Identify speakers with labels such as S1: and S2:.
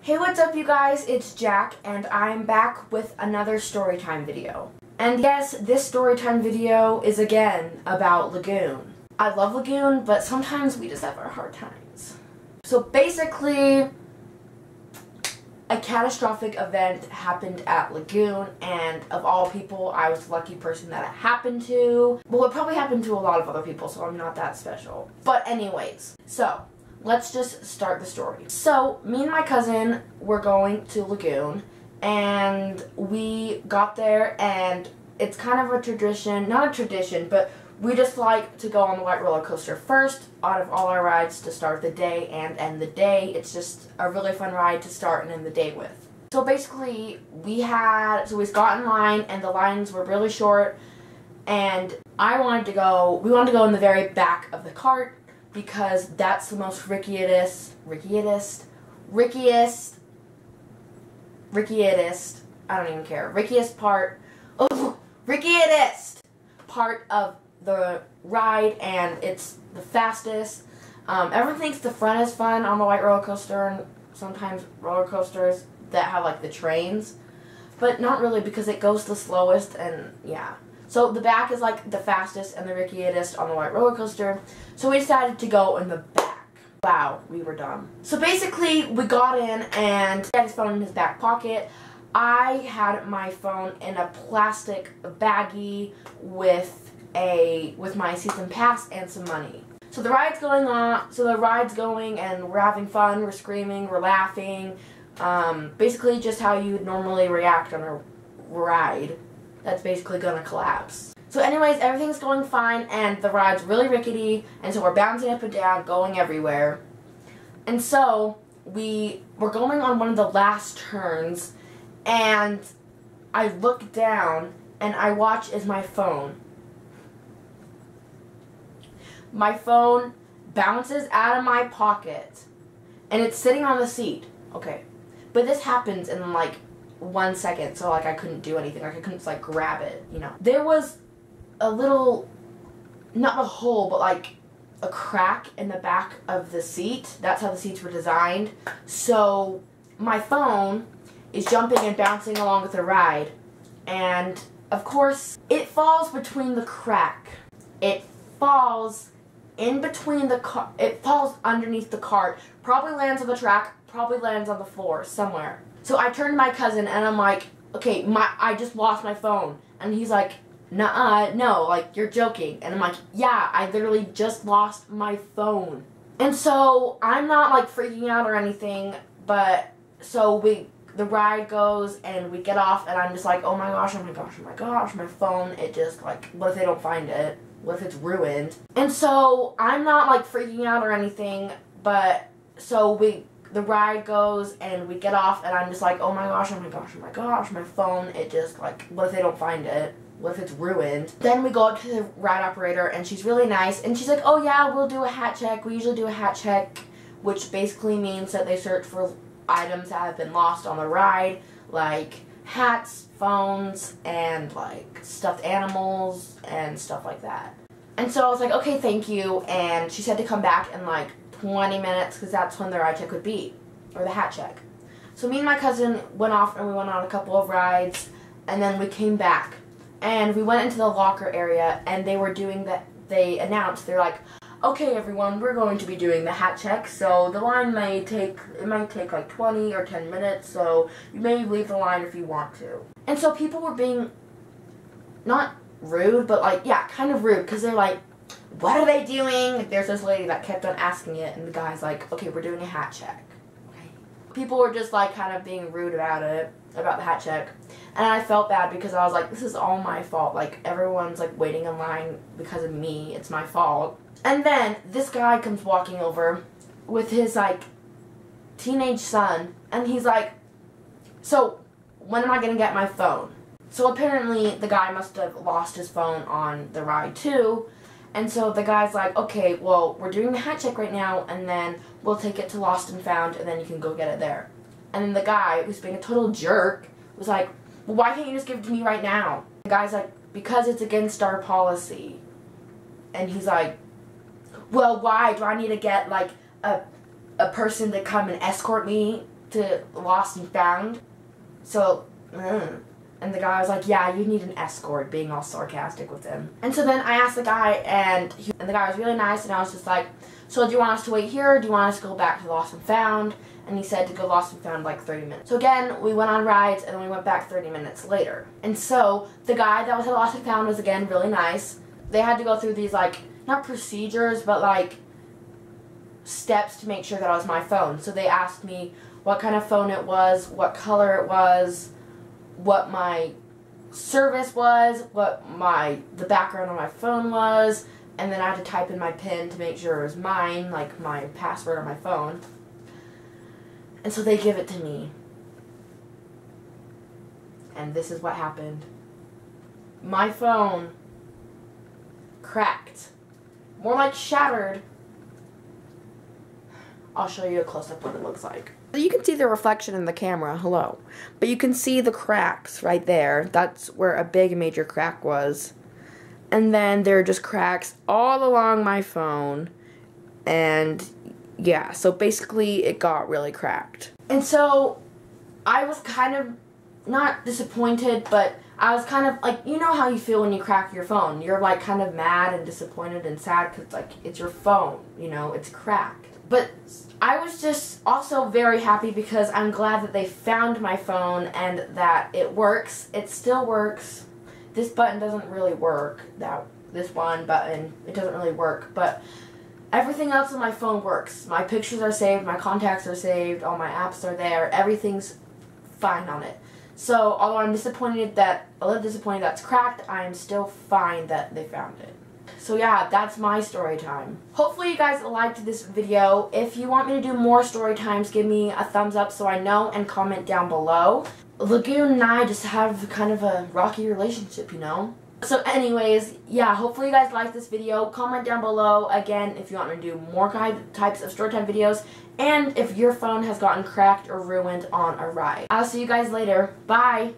S1: Hey, what's up you guys? It's Jack and I'm back with another Storytime video. And yes, this Storytime video is again about Lagoon. I love Lagoon, but sometimes we just have our hard times. So basically, a catastrophic event happened at Lagoon, and of all people, I was the lucky person that it happened to. Well, it probably happened to a lot of other people, so I'm not that special. But anyways, so let's just start the story. So, me and my cousin were going to Lagoon, and we got there, and it's kind of a tradition, not a tradition, but we just like to go on the white roller coaster first out of all our rides to start the day and end the day. It's just a really fun ride to start and end the day with. So basically, we got in line, and the lines were really short, and we wanted to go in the very back of the cart, because that's the most rickiest, I don't even care, rickiest part of the ride, and it's the fastest. Everyone thinks the front is fun on the white roller coaster, and sometimes roller coasters that have like the trains, but not really, because it goes the slowest, and yeah. So the back is like the fastest and the rickiest on the white roller coaster. So we decided to go in the back. Wow, we were dumb. So basically, we got in, and he had his phone in his back pocket. I had my phone in a plastic baggie with my season pass and some money. So the ride's going and we're having fun, we're screaming, we're laughing. Basically just how you would normally react on a ride that's basically gonna collapse. So anyways, everything's going fine, and the ride's really rickety, and so we're bouncing up and down, going everywhere. And so we're going on one of the last turns, and I look down and I watch as my phone bounces out of my pocket, and it's sitting on the seat. Okay, but this happens in like 1 second, so like I couldn't do anything, like I couldn't just like grab it, you know. There was a little, not a hole, but like a crack in the back of the seat. That's how the seats were designed. So my phone is jumping and bouncing along with the ride, and of course it falls between the crack. It falls in between the car. It falls underneath the cart. Probably lands on the track. Probably lands on the floor somewhere. So I turned to my cousin and I'm like, okay, I just lost my phone. And he's like, nuh-uh, no, like, you're joking. And I'm like, yeah, I literally just lost my phone. And so I'm not like freaking out or anything, but so the ride goes and we get off, and I'm just like, oh my gosh, my phone, it just like, what if they don't find it? What if it's ruined? And so I'm not like freaking out or anything, but so the ride goes and we get off, and I'm just like, oh my gosh, my phone, it just like, what if they don't find it? What if it's ruined? Then we go up to the ride operator, and she's really nice, and she's like, oh yeah, we'll do a hat check. We usually do a hat check, which basically means that they search for items that have been lost on the ride, like hats, phones, and like stuffed animals and stuff like that. And so I was like, okay, thank you, and she said to come back in like 20 minutes, because that's when the ride check would be, or the hat check. So me and my cousin went off, and we went on a couple of rides, and then we came back, and we went into the locker area, and they announced, they're like, okay everyone, we're going to be doing the hat check, so the line might take like 20 or 10 minutes, so you may leave the line if you want to. And so people were being, not rude, but like, yeah, kind of rude, because they're like, what are they doing? There's this lady that kept on asking it, and the guy's like, okay, we're doing a hat check. Okay. People were just like kind of being rude about the hat check, and I felt bad, because I was like, this is all my fault, like everyone's like waiting in line because of me, it's my fault. And then this guy comes walking over with his like teenage son, and he's like, so when am I gonna get my phone? So apparently the guy must have lost his phone on the ride too. And so the guy's like, okay, well, we're doing the hat check right now, and then we'll take it to Lost and Found, and then you can go get it there. And then the guy, who's being a total jerk, was like, well, why can't you just give it to me right now? The guy's like, because it's against our policy. And he's like, well, why? Do I need to get, like, a person to come and escort me to Lost and Found. So, and the guy was like, yeah, you need an escort, being all sarcastic with him. And so then I asked the guy, and the guy was really nice, and I was just like, so do you want us to wait here, or do you want us to go back to Lost and Found? And he said to go Lost and Found like 30 minutes. So again, we went on rides, and then we went back 30 minutes later. And so the guy that was at Lost and Found was again really nice. They had to go through these like, not procedures, but like steps to make sure that it was my phone. So they asked me what kind of phone it was, what color it was, what my service was, what the background on my phone was, and then I had to type in my PIN to make sure it was mine, like my password on my phone. And so they give it to me. And this is what happened. My phone cracked. More like shattered. I'll show you a close-up what it looks like. You can see the reflection in the camera, hello. But you can see the cracks right there. That's where a big major crack was. And then there are just cracks all along my phone. And yeah, so basically it got really cracked. And so I was kind of not disappointed, but I was kind of like, you know how you feel when you crack your phone. You're like kind of mad and disappointed and sad because like it's your phone, you know, it's cracked. But I was just also very happy because I'm glad that they found my phone and that it works. It still works. This button doesn't really work. This one button, it doesn't really work. But everything else on my phone works. My pictures are saved, my contacts are saved, all my apps are there. Everything's fine on it. So although I'm a little disappointed that's cracked, I'm still fine that they found it. So yeah, that's my story time. Hopefully you guys liked this video. If you want me to do more story times, give me a thumbs up so I know, and comment down below. Lagoon and I just have kind of a rocky relationship, you know? So anyways, yeah, hopefully you guys liked this video. Comment down below, again, if you want me to do more types of storytime videos, and if your phone has gotten cracked or ruined on a ride. I'll see you guys later. Bye!